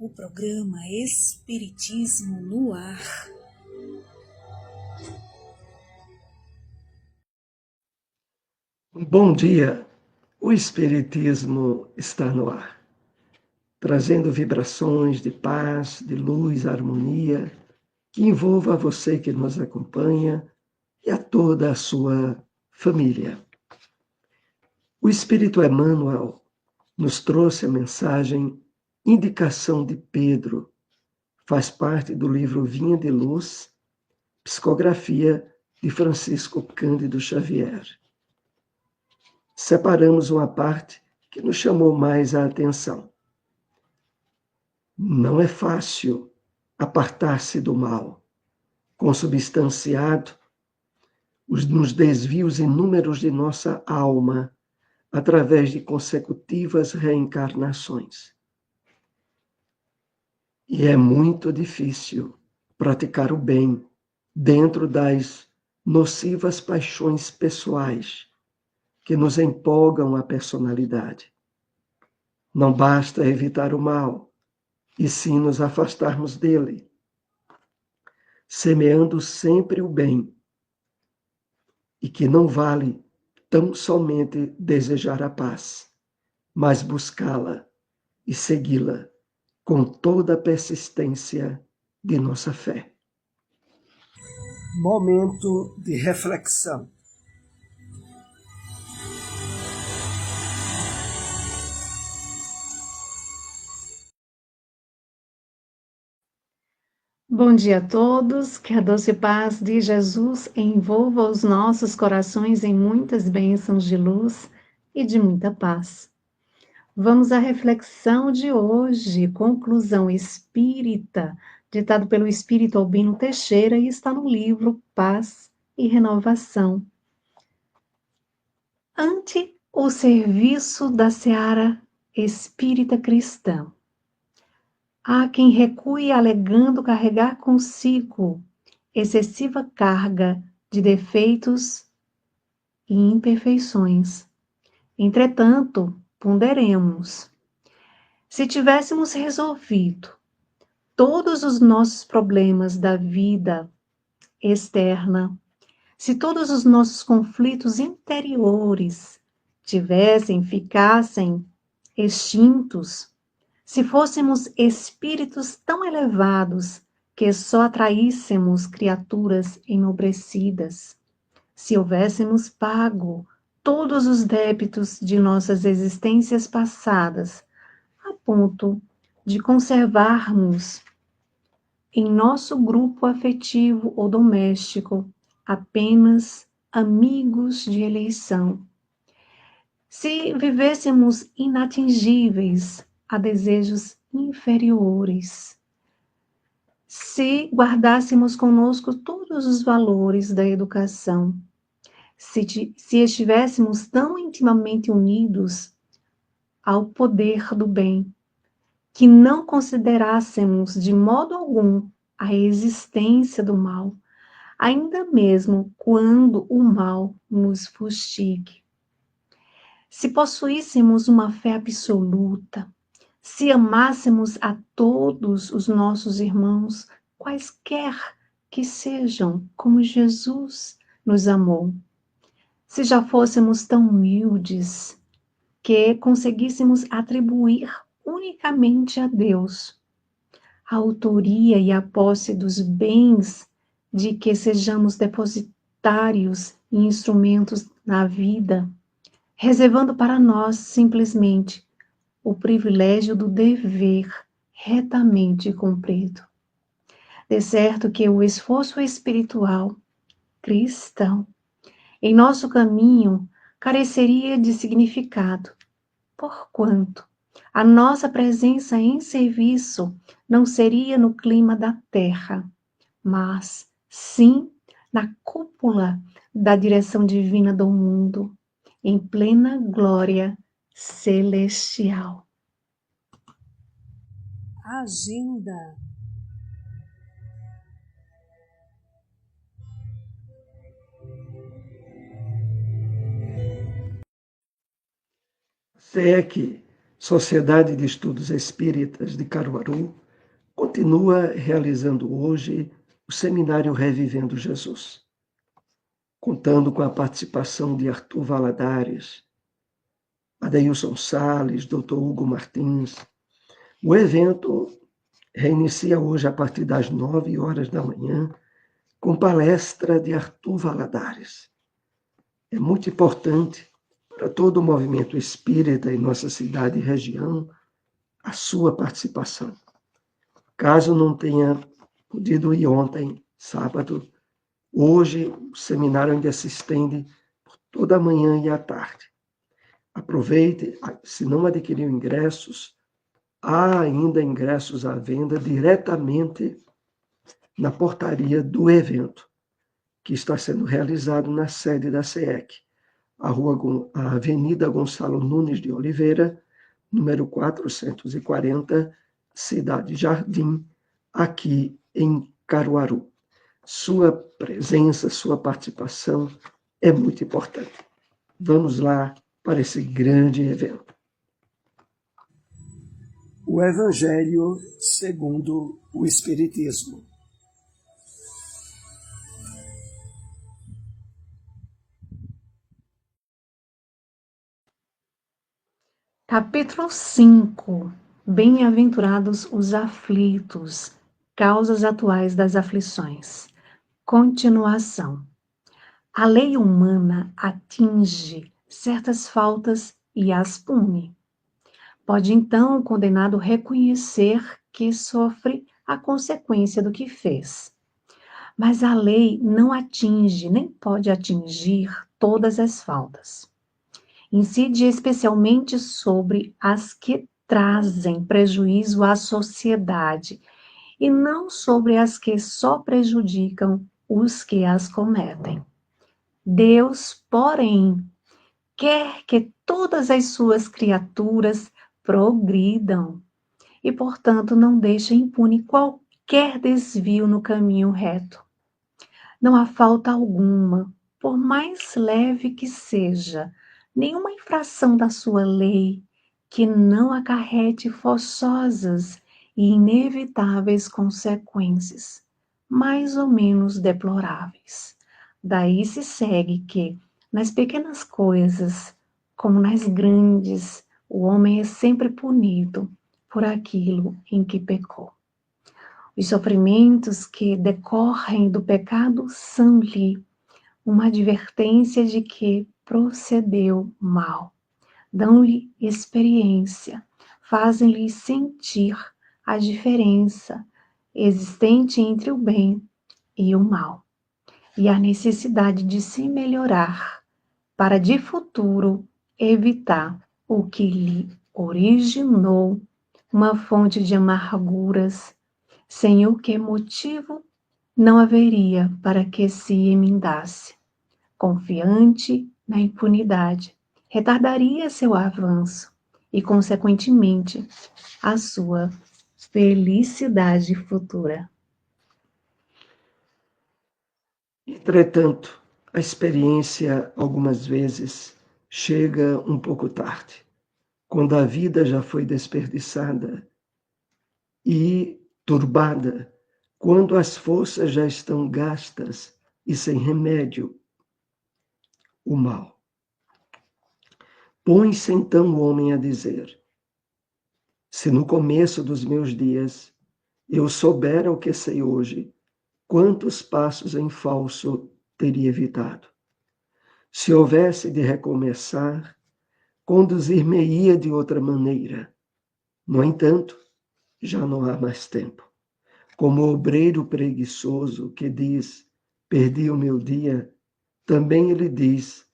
o programa Espiritismo no Ar. Bom dia, o Espiritismo está no ar, trazendo vibrações de paz, de luz, harmonia, que envolva você que nos acompanha e a toda a sua família. O Espírito Emmanuel nos trouxe a mensagem Indicação de Pedro, faz parte do livro Vinha de Luz, psicografia de Francisco Cândido Xavier. Separamos uma parte que nos chamou mais a atenção. Não é fácil apartar-se do mal, consubstanciado nos desvios inúmeros de nossa alma através de consecutivas reencarnações. E é muito difícil praticar o bem dentro das nocivas paixões pessoais que nos empolgam a personalidade. Não basta evitar o mal, e sim nos afastarmos dele, semeando sempre o bem, e que não vale tão somente desejar a paz, mas buscá-la e segui-la com toda a persistência de nossa fé. Momento de reflexão. Bom dia a todos, que a doce paz de Jesus envolva os nossos corações em muitas bênçãos de luz e de muita paz. Vamos à reflexão de hoje, conclusão espírita, ditado pelo Espírito Albino Teixeira e está no livro Paz e Renovação. Ante o serviço da seara espírita cristã, há quem recue alegando carregar consigo excessiva carga de defeitos e imperfeições. Entretanto, ponderemos. Se tivéssemos resolvido todos os nossos problemas da vida externa, se todos os nossos conflitos interiores ficassem extintos, se fôssemos espíritos tão elevados que só atraíssemos criaturas enobrecidas, se houvéssemos pago todos os débitos de nossas existências passadas, a ponto de conservarmos em nosso grupo afetivo ou doméstico apenas amigos de eleição, se vivêssemos inatingíveis a desejos inferiores, se guardássemos conosco todos os valores da educação, se estivéssemos tão intimamente unidos ao poder do bem, que não considerássemos de modo algum a existência do mal, ainda mesmo quando o mal nos fustigue. Se possuíssemos uma fé absoluta, se amássemos a todos os nossos irmãos, quaisquer que sejam, como Jesus nos amou, se já fôssemos tão humildes que conseguíssemos atribuir unicamente a Deus a autoria e a posse dos bens de que sejamos depositários e instrumentos na vida, reservando para nós simplesmente o privilégio do dever retamente cumprido. De certo que o esforço espiritual cristão em nosso caminho careceria de significado, porquanto a nossa presença em serviço não seria no clima da terra, mas sim na cúpula da direção divina do mundo, em plena glória celestial. Agenda. Se é que Sociedade de Estudos Espíritas de Caruaru continua realizando hoje o seminário Revivendo Jesus, contando com a participação de Arthur Valadares, Adeilson Salles, Dr. Hugo Martins. O evento reinicia hoje a partir das 9 horas da manhã, com palestra de Arthur Valadares. É muito importante para todo o movimento espírita em nossa cidade e região a sua participação. Caso não tenha podido ir ontem, sábado, hoje o seminário ainda se estende por toda a manhã e a tarde. Aproveite, se não adquiriu ingressos, há ainda ingressos à venda diretamente na portaria do evento, que está sendo realizado na sede da SEEC, a Avenida Gonçalo Nunes de Oliveira, número 440, Cidade Jardim, aqui em Caruaru. Sua presença, sua participação é muito importante. Vamos lá para esse grande evento. O Evangelho segundo o Espiritismo. Capítulo 5. Bem-aventurados os aflitos, causas atuais das aflições. Continuação. A lei humana atinge certas faltas e as pune. Pode então o condenado reconhecer que sofre a consequência do que fez. Mas a lei não atinge, nem pode atingir todas as faltas. Incide especialmente sobre as que trazem prejuízo à sociedade e não sobre as que só prejudicam os que as cometem. Deus, porém, quer que todas as suas criaturas progridam e, portanto, não deixa impune qualquer desvio no caminho reto. Não há falta alguma, por mais leve que seja, nenhuma infração da sua lei que não acarrete forçosas e inevitáveis consequências, mais ou menos deploráveis. Daí se segue que, nas pequenas coisas, como nas grandes, o homem é sempre punido por aquilo em que pecou. Os sofrimentos que decorrem do pecado são-lhe uma advertência de que procedeu mal. Dão-lhe experiência, fazem-lhe sentir a diferença existente entre o bem e o mal, e a necessidade de se melhorar para de futuro evitar o que lhe originou uma fonte de amarguras, sem o que motivo não haveria para que se emendasse. Confiante na impunidade, retardaria seu avanço e, consequentemente, a sua felicidade futura. Entretanto, a experiência, algumas vezes, chega um pouco tarde, quando a vida já foi desperdiçada e turbada, quando as forças já estão gastas e sem remédio, o mal. Põe-se então o homem a dizer: se no começo dos meus dias eu soubera o que sei hoje, quantos passos em falso teria evitado? Se houvesse de recomeçar, conduzir-me-ia de outra maneira. No entanto, já não há mais tempo. Como o obreiro preguiçoso que diz: perdi o meu dia, também ele diz: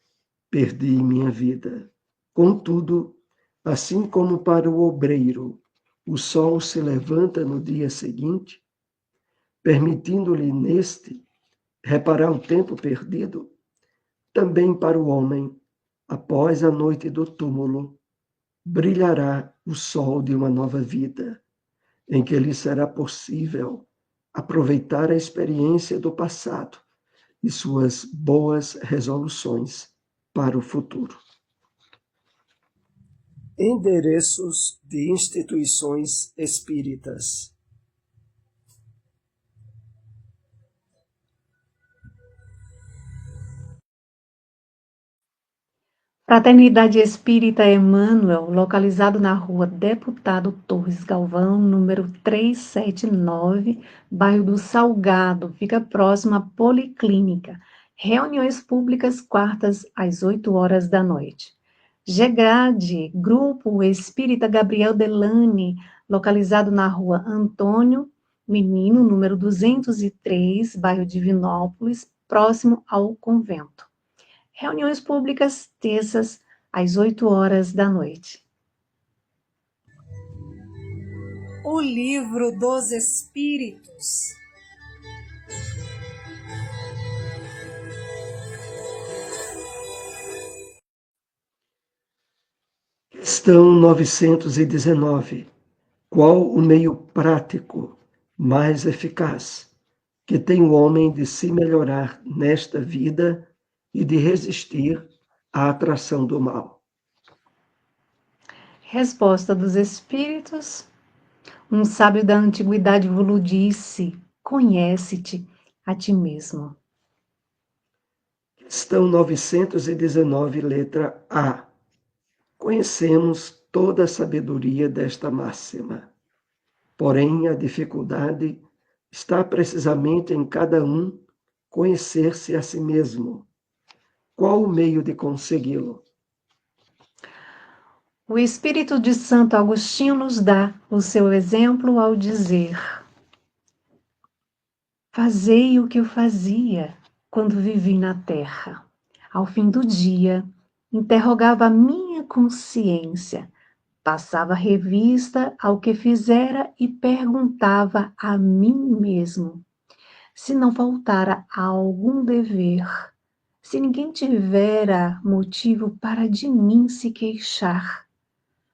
perdi minha vida. Contudo, assim como para o obreiro o sol se levanta no dia seguinte, permitindo-lhe neste reparar o tempo perdido, também para o homem, após a noite do túmulo, brilhará o sol de uma nova vida, em que lhe será possível aproveitar a experiência do passado e suas boas resoluções para o futuro. Endereços de instituições espíritas. Fraternidade Espírita Emmanuel, localizado na rua Deputado Torres Galvão, número 379, bairro do Salgado, fica próximo à Policlínica. Reuniões públicas quartas às 8 horas da noite. GEGRADE, Grupo Espírita Gabriel Delane, localizado na rua Antônio Menino, número 203, bairro Divinópolis, próximo ao convento. Reuniões públicas, terças, às 8 horas da noite. O Livro dos Espíritos. Questão 919. Qual o meio prático mais eficaz que tem o homem de se melhorar nesta vida e de resistir à atração do mal? Resposta dos Espíritos. Um sábio da antiguidade vos disse: conhece-te a ti mesmo. Questão 919, letra A. Conhecemos toda a sabedoria desta máxima. Porém, a dificuldade está precisamente em cada um conhecer-se a si mesmo. Qual o meio de consegui-lo? O Espírito de Santo Agostinho nos dá o seu exemplo ao dizer: fazei o que eu fazia quando vivi na terra. Ao fim do dia, interrogava a minha consciência, passava revista ao que fizera e perguntava a mim mesmo se não faltara algum dever, se ninguém tivera motivo para de mim se queixar.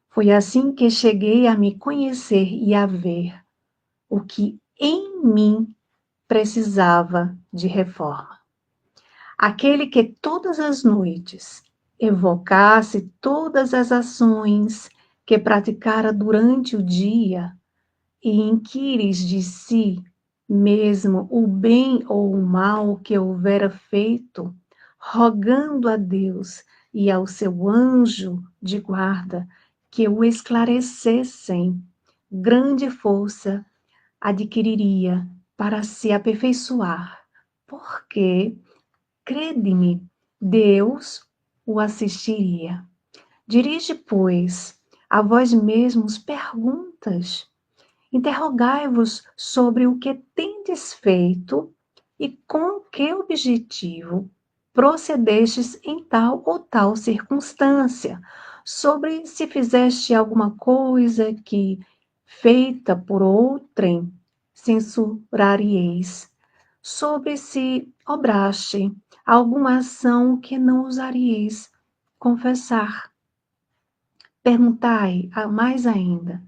Foi assim que cheguei a me conhecer e a ver o que em mim precisava de reforma. Aquele que todas as noites evocasse todas as ações que praticara durante o dia e inquires de si mesmo o bem ou o mal que houvera feito, rogando a Deus e ao seu anjo de guarda que o esclarecessem, grande força adquiriria para se aperfeiçoar, porque, crede-me, Deus o assistiria. Dirige, pois, a vós mesmos perguntas. Interrogai-vos sobre o que tendes feito e com que objetivo procedestes em tal ou tal circunstância, sobre se fizeste alguma coisa que, feita por outrem, censurarieis, sobre se obraste alguma ação que não ousaríeis confessar. Perguntai mais ainda,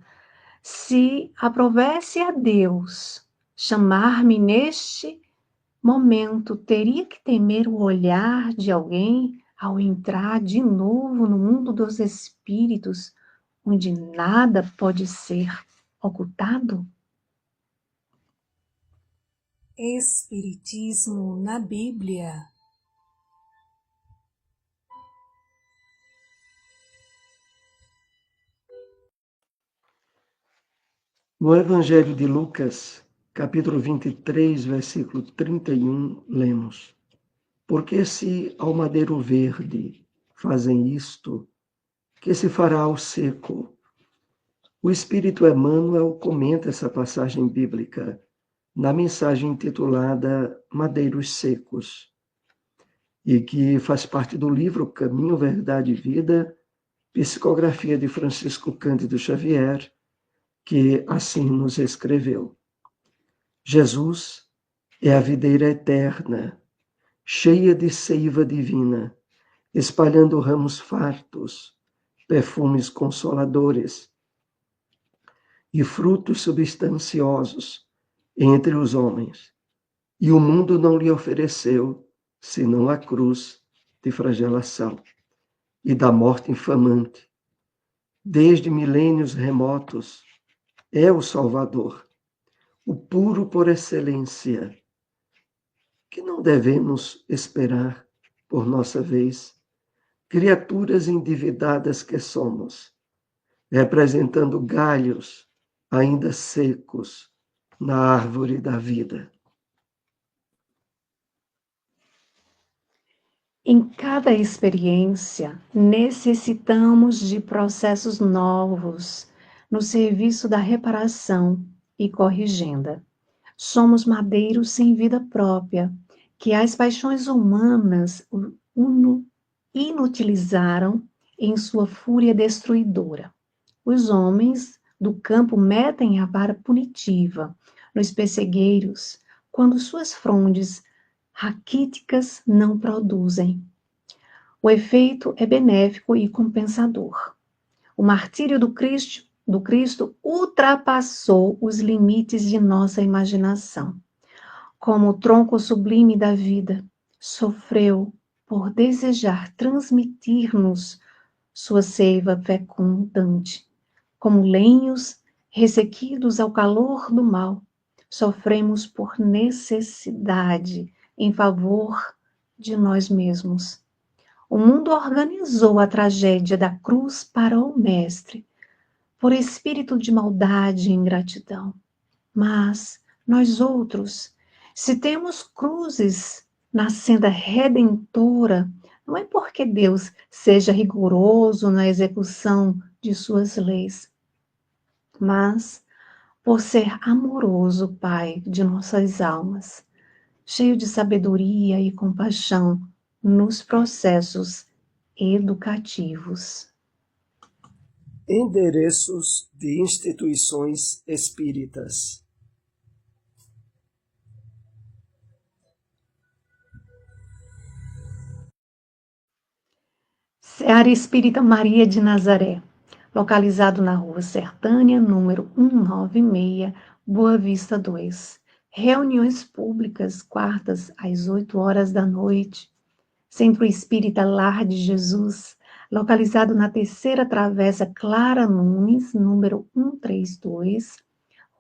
se aprovesse a Deus chamar-me neste momento, teria que temer o olhar de alguém ao entrar de novo no mundo dos espíritos, onde nada pode ser ocultado? Espiritismo na Bíblia. No Evangelho de Lucas, capítulo 23, versículo 31, lemos: Porque se ao madeiro verde fazem isto, que se fará ao seco? O Espírito Emmanuel comenta essa passagem bíblica na mensagem intitulada Madeiros Secos, e que faz parte do livro Caminho, Verdade e Vida, psicografia de Francisco Cândido Xavier, que assim nos escreveu. Jesus é a videira eterna, cheia de seiva divina, espalhando ramos fartos, perfumes consoladores e frutos substanciosos entre os homens. E o mundo não lhe ofereceu senão a cruz de flagelação e da morte infamante, desde milênios remotos, é o Salvador, o puro por excelência, que não devemos esperar por nossa vez, criaturas endividadas que somos, representando galhos ainda secos na árvore da vida. Em cada experiência, necessitamos de processos novos no serviço da reparação e corrigenda. Somos madeiros sem vida própria, que as paixões humanas inutilizaram em sua fúria destruidora. Os homens do campo metem a vara punitiva nos pessegueiros quando suas frondes raquíticas não produzem. O efeito é benéfico e compensador. O martírio do Cristo ultrapassou os limites de nossa imaginação. Como o tronco sublime da vida, sofreu por desejar transmitir-nos sua seiva fecundante. Como lenhos ressequidos ao calor do mal, sofremos por necessidade em favor de nós mesmos. O mundo organizou a tragédia da cruz para o Mestre, por espírito de maldade e ingratidão. Mas nós outros, se temos cruzes na senda redentora, não é porque Deus seja rigoroso na execução de suas leis, mas por ser amoroso Pai de nossas almas, cheio de sabedoria e compaixão nos processos educativos. Endereços de instituições espíritas. Seara Espírita Maria de Nazaré, localizado na Rua Sertânia, número 196, Boa Vista 2. Reuniões públicas, quartas, às 8 horas da noite. Centro Espírita Lar de Jesus, localizado na Terceira Travessa Clara Nunes, número 132,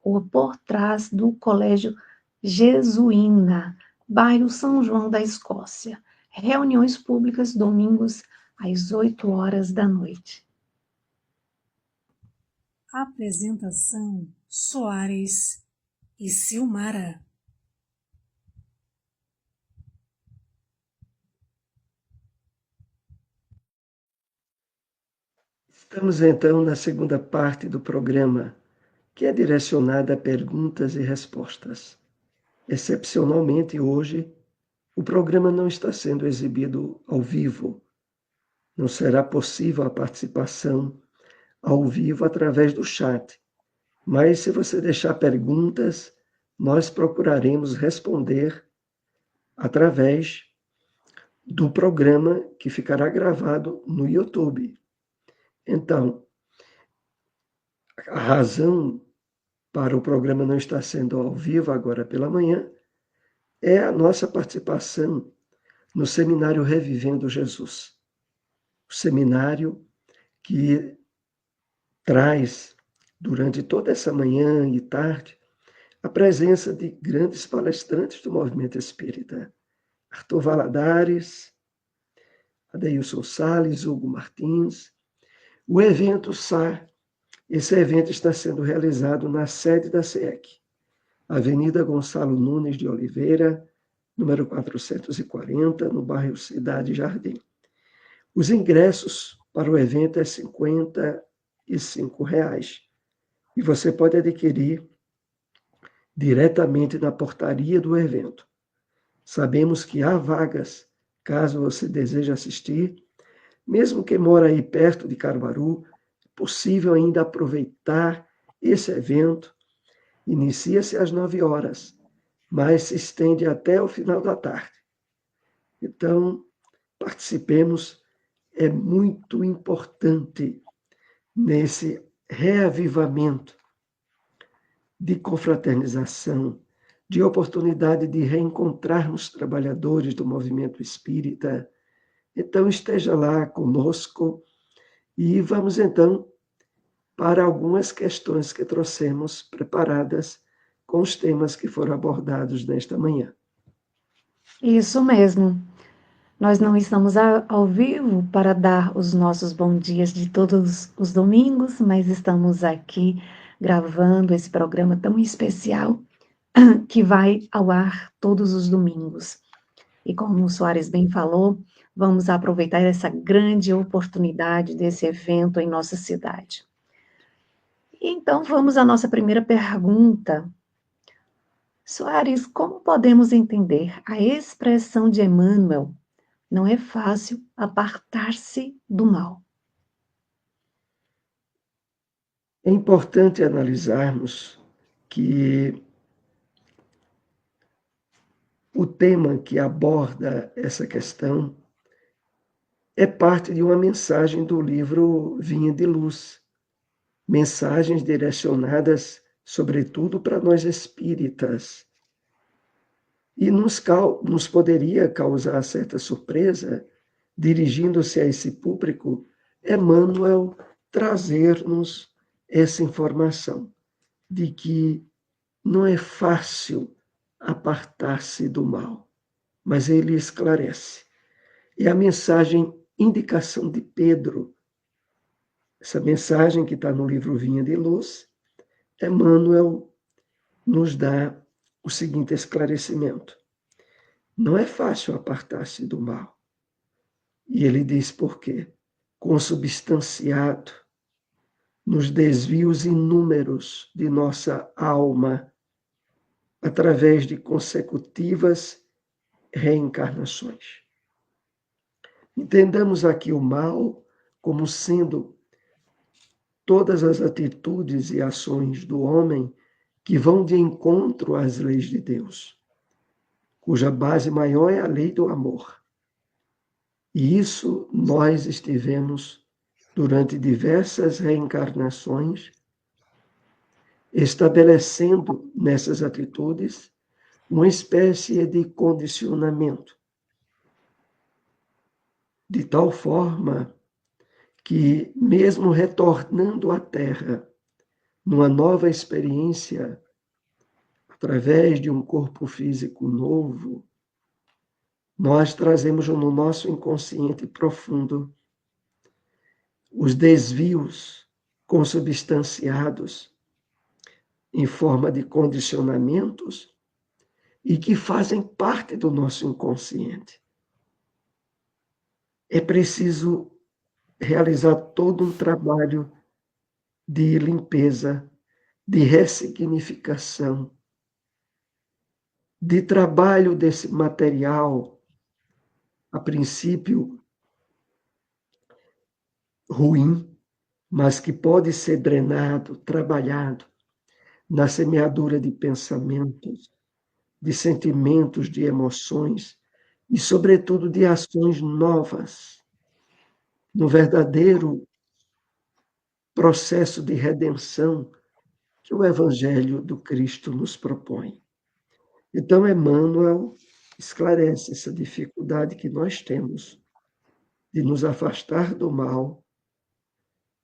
rua por trás do Colégio Jesuína, bairro São João da Escócia. Reuniões públicas, domingos, às 8 horas da noite. Apresentação: Soares e Silmara. Estamos então na segunda parte do programa, que é direcionada a perguntas e respostas. Excepcionalmente hoje, o programa não está sendo exibido ao vivo. Não será possível a participação ao vivo através do chat. Mas se você deixar perguntas, nós procuraremos responder através do programa que ficará gravado no YouTube. Então, a razão para o programa não estar sendo ao vivo agora pela manhã é a nossa participação no seminário Revivendo Jesus. O seminário que traz, durante toda essa manhã e tarde, a presença de grandes palestrantes do movimento espírita. Arthur Valadares, Adeilson Salles, Hugo Martins. O evento SAR, esse evento está sendo realizado na sede da SEEC, Avenida Gonçalo Nunes de Oliveira, número 440, no bairro Cidade Jardim. Os ingressos para o evento é R$ 55 e você pode adquirir diretamente na portaria do evento. Sabemos que há vagas, caso você deseje assistir, mesmo que mora aí perto de Caruaru, é possível ainda aproveitar esse evento. Inicia-se às 9 horas, mas se estende até o final da tarde. Então, participemos, é muito importante nesse reavivamento de confraternização, de oportunidade de reencontrarmos trabalhadores do movimento espírita. Então, esteja lá conosco e vamos, então, para algumas questões que trouxemos preparadas com os temas que foram abordados nesta manhã. Isso mesmo. Nós não estamos ao vivo para dar os nossos bons dias de todos os domingos, mas estamos aqui gravando esse programa tão especial que vai ao ar todos os domingos. E como o Soares bem falou, vamos aproveitar essa grande oportunidade desse evento em nossa cidade. Então, vamos à nossa primeira pergunta. Soares, como podemos entender a expressão de Emmanuel? Não é fácil apartar-se do mal. É importante analisarmos que o tema que aborda essa questão é parte de uma mensagem do livro Vinha de Luz. Mensagens direcionadas, sobretudo, para nós espíritas. E nos poderia causar certa surpresa, dirigindo-se a esse público, Emmanuel trazer-nos essa informação de que não é fácil apartar-se do mal, mas ele esclarece. E a mensagem Indicação de Pedro, essa mensagem que está no livro Vinha de Luz, Emmanuel nos dá o seguinte esclarecimento. Não é fácil apartar-se do mal. E ele diz por quê? Consubstanciado nos desvios inúmeros de nossa alma, através de consecutivas reencarnações. Entendamos aqui o mal como sendo todas as atitudes e ações do homem que vão de encontro às leis de Deus, cuja base maior é a lei do amor. E isso nós estivemos, durante diversas reencarnações, estabelecendo nessas atitudes uma espécie de condicionamento, de tal forma que, mesmo retornando à Terra, numa nova experiência, através de um corpo físico novo, nós trazemos no nosso inconsciente profundo os desvios consubstanciados em forma de condicionamentos e que fazem parte do nosso inconsciente. É preciso realizar todo um trabalho de limpeza, de ressignificação, de trabalho desse material, a princípio ruim, mas que pode ser drenado, trabalhado na semeadura de pensamentos, de sentimentos, de emoções e, sobretudo, de ações novas, no verdadeiro processo de redenção que o Evangelho do Cristo nos propõe. Então, Emmanuel esclarece essa dificuldade que nós temos de nos afastar do mal,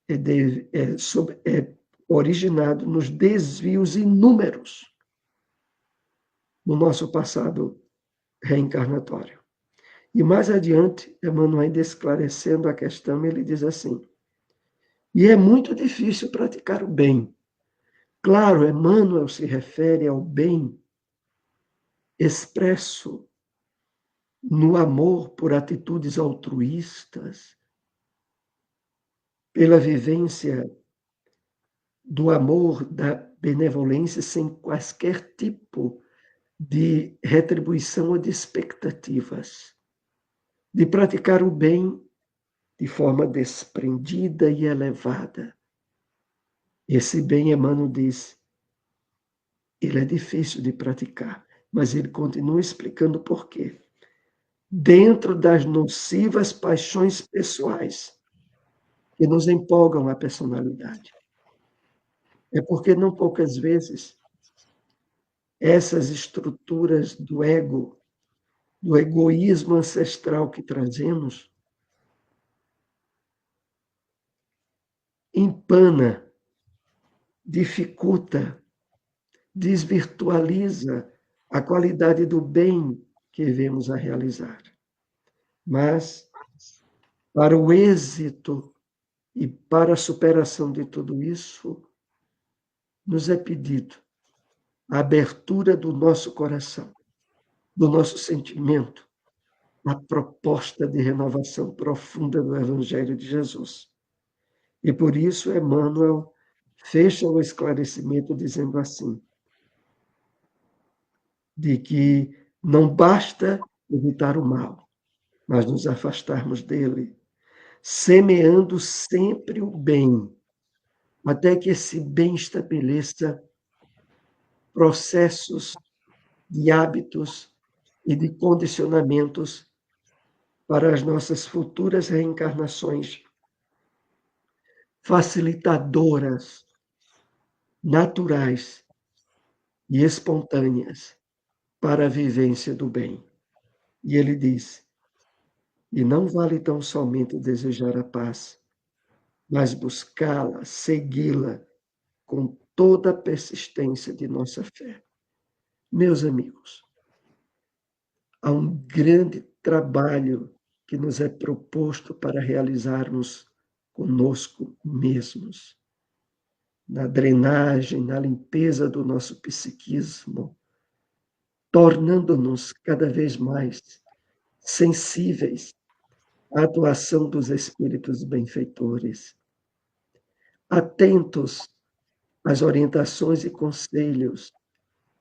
é originado nos desvios inúmeros no nosso passado reencarnatório. E mais adiante, Emmanuel, ainda esclarecendo a questão, ele diz assim: e é muito difícil praticar o bem. Claro, Emmanuel se refere ao bem expresso no amor por atitudes altruístas, pela vivência do amor, da benevolência, sem quaisquer tipo de retribuição ou de expectativas, de praticar o bem de forma desprendida e elevada. Esse bem, Emmanuel diz, ele é difícil de praticar, mas ele continua explicando por quê. Dentro das nocivas paixões pessoais que nos empolgam a personalidade. É porque não poucas vezes essas estruturas do ego, do egoísmo ancestral que trazemos, empana dificulta, desvirtualiza a qualidade do bem que vemos a realizar. Mas, para o êxito e para a superação de tudo isso, nos é pedido a abertura do nosso coração, do nosso sentimento, a proposta de renovação profunda do Evangelho de Jesus. E por isso, Emmanuel fecha o esclarecimento dizendo assim, de que não basta evitar o mal, mas nos afastarmos dele, semeando sempre o bem, até que esse bem estabeleça processos de hábitos e de condicionamentos para as nossas futuras reencarnações, facilitadoras, naturais e espontâneas para a vivência do bem. E ele diz, e não vale tão somente desejar a paz, mas buscá-la, segui-la com toda a persistência de nossa fé. Meus amigos, há um grande trabalho que nos é proposto para realizarmos conosco mesmos, na drenagem, na limpeza do nosso psiquismo, tornando-nos cada vez mais sensíveis à atuação dos espíritos benfeitores, atentos às orientações e conselhos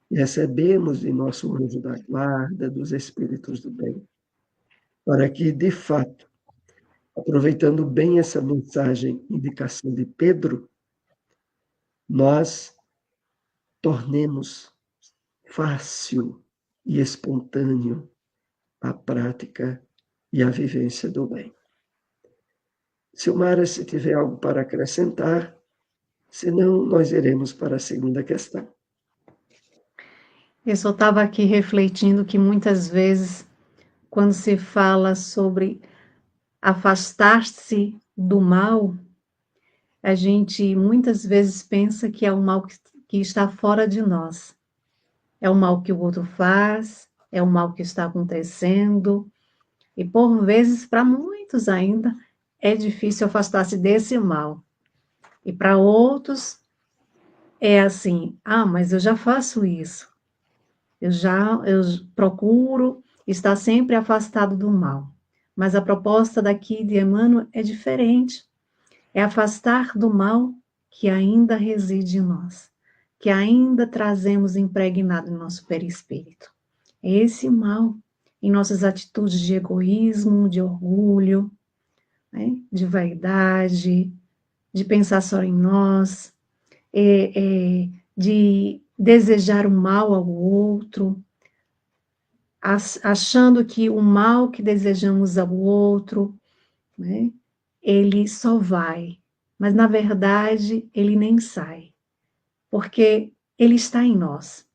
que recebemos de nosso anjo da guarda, dos espíritos do bem, para que, de fato, aproveitando bem essa mensagem, indicação de Pedro, nós tornemos fácil e espontâneo a prática e a vivência do bem. Silmara, se tiver algo para acrescentar, senão nós iremos para a segunda questão. Eu só estava aqui refletindo que muitas vezes, quando se fala sobre afastar-se do mal, a gente muitas vezes pensa que é o mal que está fora de nós. É o mal que o outro faz, é o mal que está acontecendo, e por vezes, para muitos ainda, é difícil afastar-se desse mal. E para outros, é assim, mas eu já faço isso. Eu procuro estar sempre afastado do mal. Mas a proposta daqui de Emmanuel é diferente. É afastar do mal que ainda reside em nós, que ainda trazemos impregnado em nosso perispírito. É esse mal em nossas atitudes de egoísmo, de orgulho, né, de vaidade, de pensar só em nós, de desejar o mal ao outro, achando que o mal que desejamos ao outro, né, ele só vai, mas na verdade ele nem sai, porque ele está em nós.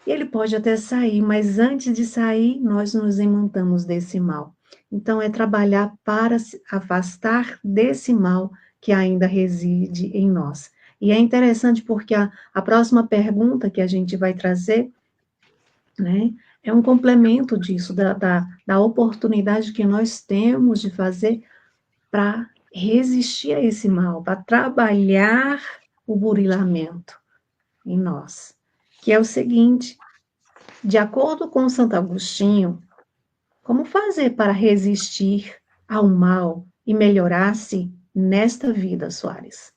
E ele pode até sair, mas antes de sair, nós nos imantamos desse mal. Então, é trabalhar para se afastar desse mal que ainda reside em nós. E é interessante porque a próxima pergunta que a gente vai trazer, né, é um complemento disso, da oportunidade que nós temos de fazer para resistir a esse mal, para trabalhar o burilamento em nós, que é o seguinte: de acordo com Santo Agostinho, como fazer para resistir ao mal e melhorar-se nesta vida, Soares?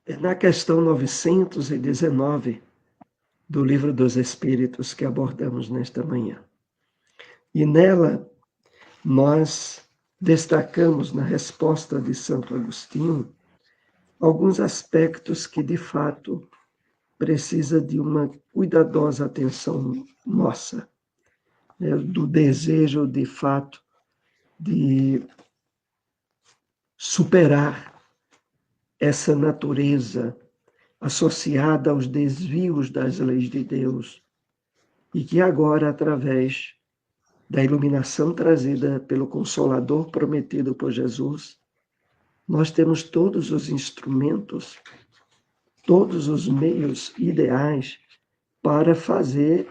É na questão 919 do Livro dos Espíritos que abordamos nesta manhã. E nela, nós destacamos na resposta de Santo Agostinho alguns aspectos que, de fato, precisa de uma cuidadosa atenção nossa, né, do desejo, de fato, de superar essa natureza associada aos desvios das leis de Deus e que agora, através da iluminação trazida pelo Consolador prometido por Jesus, nós temos todos os instrumentos todos os meios ideais para fazer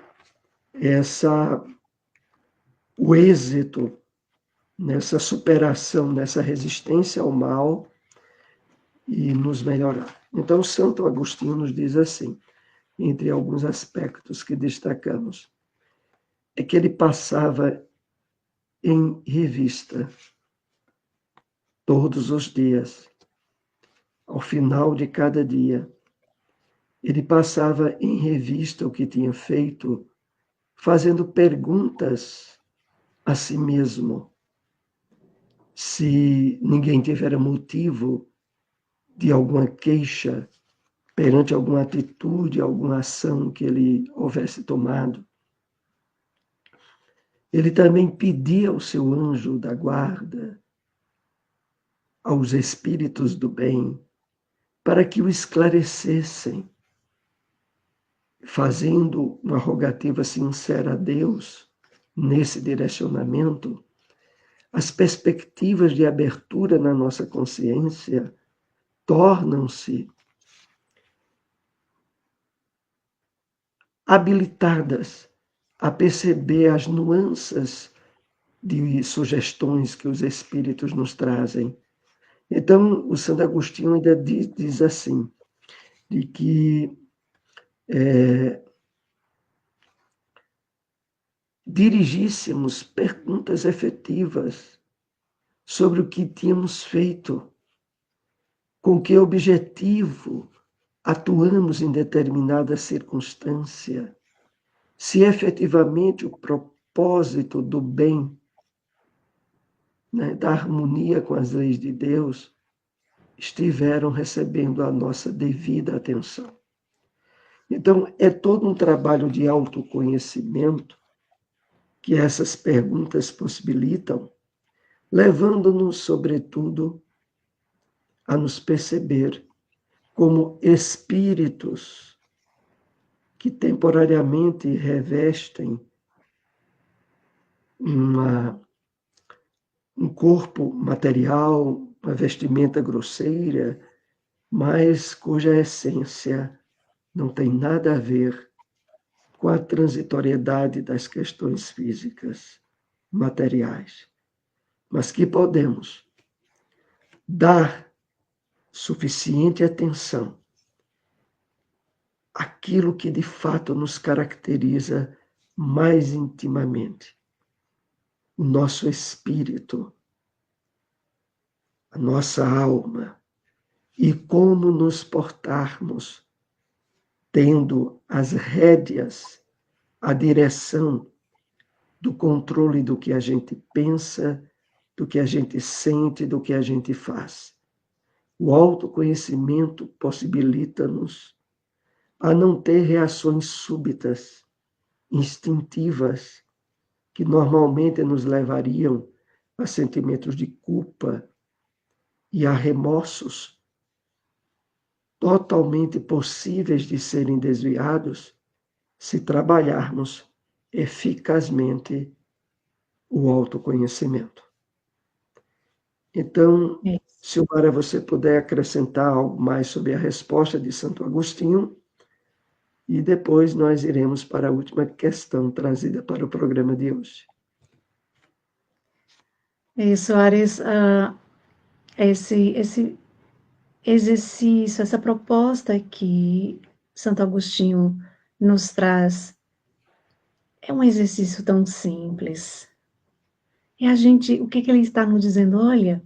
o êxito nessa superação, nessa resistência ao mal e nos melhorar. Então, Santo Agostinho nos diz assim, entre alguns aspectos que destacamos, é que ele passava em revista todos os dias, ao final de cada dia, ele passava em revista o que tinha feito, fazendo perguntas a si mesmo. Se ninguém tivera motivo de alguma queixa perante alguma atitude, alguma ação que ele houvesse tomado. Ele também pedia ao seu anjo da guarda, aos espíritos do bem, para que o esclarecessem, fazendo uma rogativa sincera a Deus nesse direcionamento. As perspectivas de abertura na nossa consciência tornam-se habilitadas a perceber as nuances de sugestões que os espíritos nos trazem. Então, o Santo Agostinho ainda diz assim, de que dirigíssemos perguntas efetivas sobre o que tínhamos feito, com que objetivo atuamos em determinada circunstância, se efetivamente o propósito do bem, né, da harmonia com as leis de Deus, estiveram recebendo a nossa devida atenção. Então, é todo um trabalho de autoconhecimento que essas perguntas possibilitam, levando-nos, sobretudo, a nos perceber como espíritos que temporariamente revestem um corpo material, uma vestimenta grosseira, mas cuja essência não tem nada a ver com a transitoriedade das questões físicas, materiais, mas que podemos dar suficiente atenção àquilo que de fato nos caracteriza mais intimamente, o nosso espírito, a nossa alma, e como nos portarmos, tendo as rédeas, a direção do controle do que a gente pensa, do que a gente sente, do que a gente faz. O autoconhecimento possibilita-nos a não ter reações súbitas, instintivas, que normalmente nos levariam a sentimentos de culpa e a remorsos totalmente possíveis de serem desviados se trabalharmos eficazmente o autoconhecimento. Então, Silmara, você puder acrescentar algo mais sobre a resposta de Santo Agostinho, e depois nós iremos para a última questão trazida para o programa de hoje. Soares, esse exercício, essa proposta que Santo Agostinho nos traz, é um exercício tão simples. E a gente, o que ele está nos dizendo? Olha,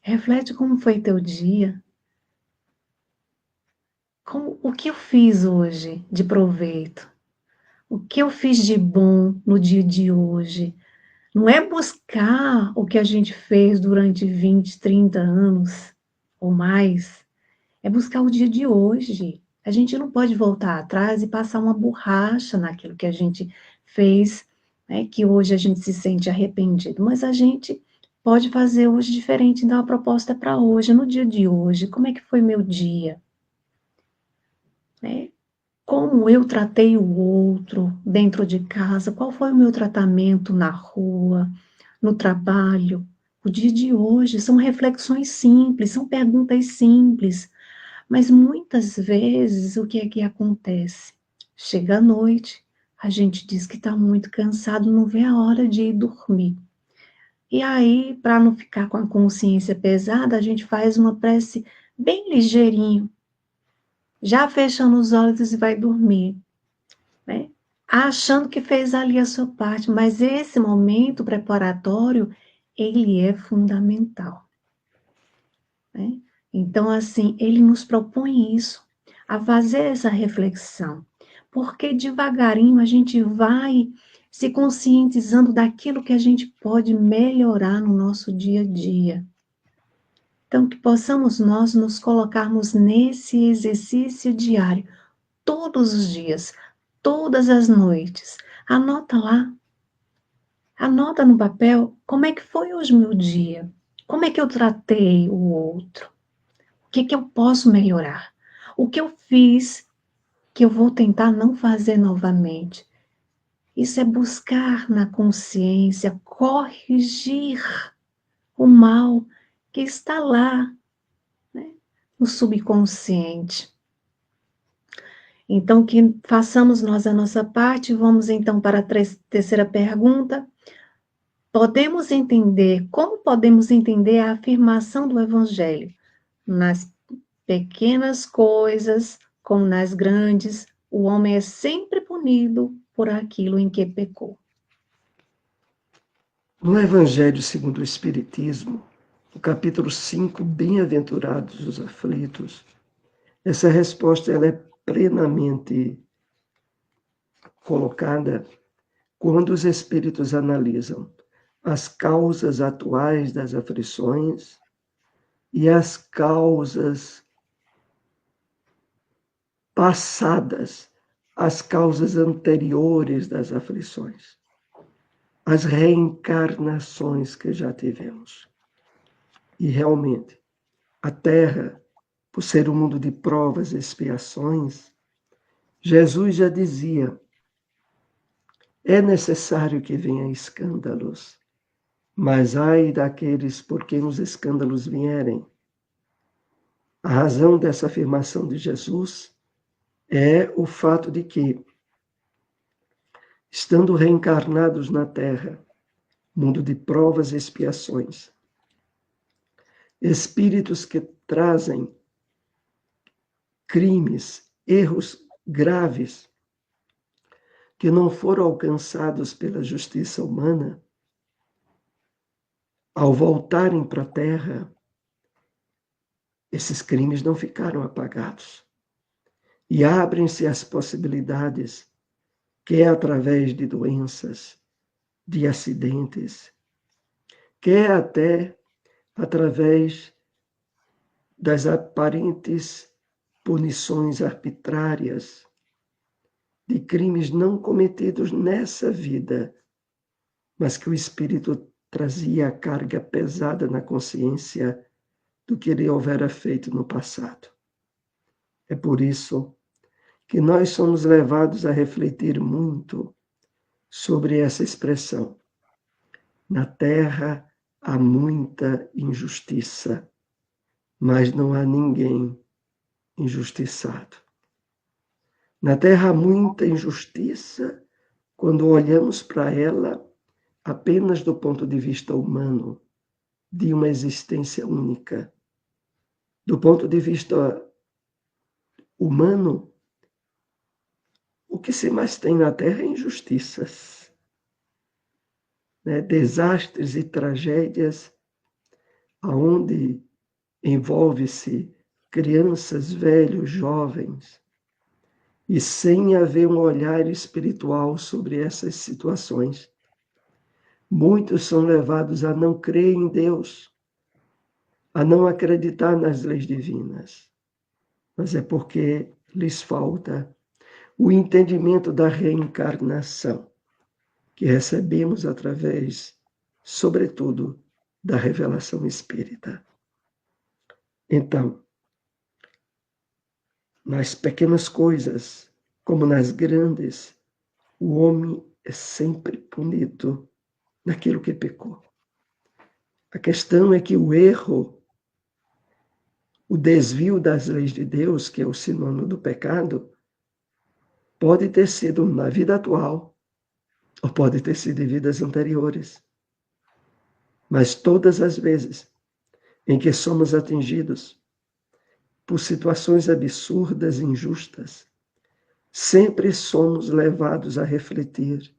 reflete como foi teu dia. O que eu fiz hoje de proveito? O que eu fiz de bom no dia de hoje? Não é buscar o que a gente fez durante 20, 30 anos ou mais. É buscar o dia de hoje. A gente não pode voltar atrás e passar uma borracha naquilo que a gente fez, né, que hoje a gente se sente arrependido. Mas a gente pode fazer hoje diferente, dar uma proposta para hoje, no dia de hoje. Como é que foi meu dia? Como eu tratei o outro dentro de casa? Qual foi o meu tratamento na rua, no trabalho? O dia de hoje são reflexões simples, são perguntas simples, Mas muitas vezes o que é que acontece? Chega a noite, a gente diz que está muito cansado, não vê a hora de ir dormir. E aí, para não ficar com a consciência pesada, a gente faz uma prece bem ligeirinho, já fechando os olhos e vai dormir, né? Achando que fez ali a sua parte, mas esse momento preparatório, ele é fundamental, né? Então, assim, ele nos propõe isso, a fazer essa reflexão, porque devagarinho a gente vai se conscientizando daquilo que a gente pode melhorar no nosso dia a dia. Então, que possamos nós nos colocarmos nesse exercício diário, todos os dias, todas as noites. Anota lá, anota no papel como é que foi hoje meu dia, como é que eu tratei o outro, o que eu posso melhorar, o que eu fiz que eu vou tentar não fazer novamente. Isso é buscar na consciência, corrigir o mal que está lá, né, no subconsciente. Então, que façamos nós a nossa parte. Vamos então para a terceira pergunta. Como podemos entender a afirmação do Evangelho? Nas pequenas coisas, como nas grandes, o homem é sempre punido por aquilo em que pecou. No Evangelho segundo o Espiritismo, no capítulo 5, Bem-aventurados os aflitos, essa resposta ela é plenamente colocada quando os espíritos analisam as causas atuais das aflições e as causas passadas, as causas anteriores das aflições, as reencarnações que já tivemos. E realmente, a Terra, por ser um mundo de provas e expiações, Jesus já dizia: é necessário que venham escândalos, mas ai daqueles por quem os escândalos vierem. A razão dessa afirmação de Jesus é o fato de que, estando reencarnados na Terra, mundo de provas e expiações, espíritos que trazem crimes, erros graves, que não foram alcançados pela justiça humana, ao voltarem para a Terra, esses crimes não ficaram apagados. E abrem-se as possibilidades, quer através de doenças, de acidentes, quer até através das aparentes punições arbitrárias de crimes não cometidos nessa vida, mas que o espírito trazia a carga pesada na consciência do que ele houvera feito no passado. É por isso que nós somos levados a refletir muito sobre essa expressão. Na terra há muita injustiça, mas não há ninguém injustiçado. Na terra há muita injustiça quando olhamos para ela apenas do ponto de vista humano, de uma existência única. Do ponto de vista humano, o que se mais tem na Terra é injustiças, né? Desastres e tragédias, aonde envolve-se crianças, velhos, jovens, e sem haver um olhar espiritual sobre essas situações. Muitos são levados a não crer em Deus, a não acreditar nas leis divinas, mas é porque lhes falta o entendimento da reencarnação, que recebemos através, sobretudo, da revelação espírita. Então, nas pequenas coisas, como nas grandes, o homem é sempre punido naquilo que pecou. A questão é que o erro O desvio das leis de Deus, que é o sinônimo do pecado, pode ter sido na vida atual, ou pode ter sido em vidas anteriores. Mas todas as vezes em que somos atingidos por situações absurdas e injustas, sempre somos levados a refletir: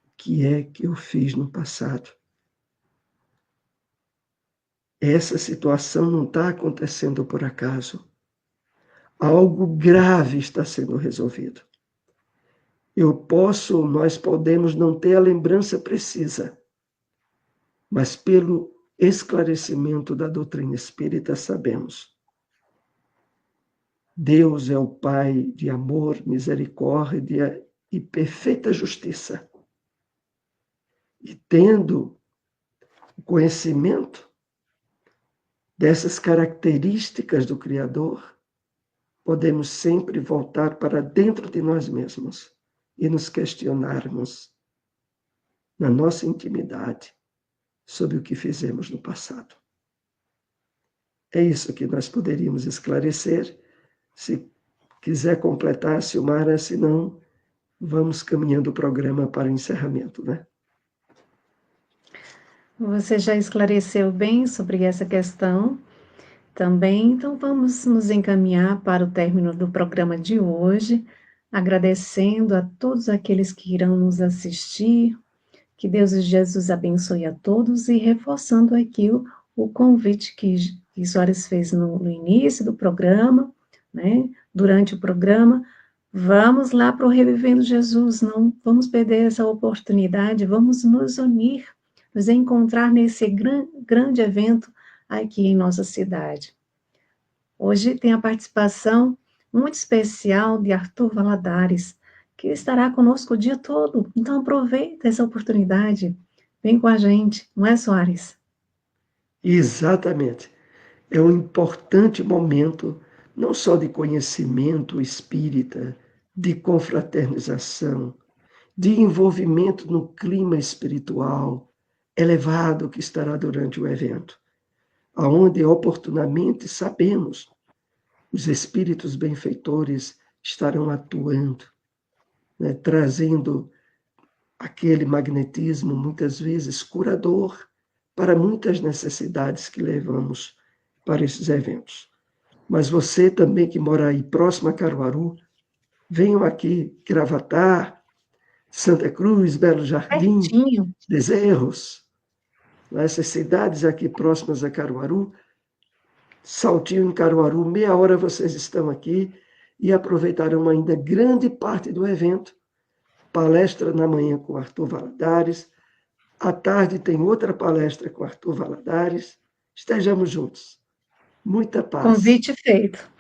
o que é que eu fiz no passado? Essa situação não está acontecendo por acaso. Algo grave está sendo resolvido. Nós podemos não ter a lembrança precisa, mas pelo esclarecimento da doutrina espírita sabemos. Deus é o Pai de amor, misericórdia e perfeita justiça. E tendo o conhecimento dessas características do Criador, podemos sempre voltar para dentro de nós mesmos e nos questionarmos na nossa intimidade sobre o que fizemos no passado. É isso que nós poderíamos esclarecer. Se quiser completar, Silmara, se não, vamos caminhando o programa para o encerramento, né? Você já esclareceu bem sobre essa questão também, então vamos nos encaminhar para o término do programa de hoje, agradecendo a todos aqueles que irão nos assistir, que Deus e Jesus abençoe a todos e reforçando aqui o convite que Soares fez no início do programa, né? Durante o programa, vamos lá para o Revivendo Jesus, não vamos perder essa oportunidade, vamos nos unir, nos encontrar nesse grande evento aqui em nossa cidade. Hoje tem a participação muito especial de Arthur Valadares, que estará conosco o dia todo. Então aproveita essa oportunidade, vem com a gente, não é, Soares? Exatamente. É um importante momento, não só de conhecimento espírita, de confraternização, de envolvimento no clima espiritual elevado que estará durante o evento, aonde oportunamente sabemos os espíritos benfeitores estarão atuando, né, trazendo aquele magnetismo, muitas vezes curador, para muitas necessidades que levamos para esses eventos. Mas você também que mora aí próximo a Caruaru, venham aqui, Gravatar, Santa Cruz, Belo Jardim, Pertinho. Bezerros, essas cidades aqui próximas a Caruaru, Saltinho em Caruaru, meia hora vocês estão aqui e aproveitarão ainda grande parte do evento. Palestra na manhã com Arthur Valadares, à tarde tem outra palestra com Arthur Valadares. Estejamos juntos. Muita paz. Convite feito.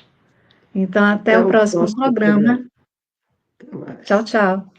Então, até o próximo programa. Até mais. Tchau, tchau.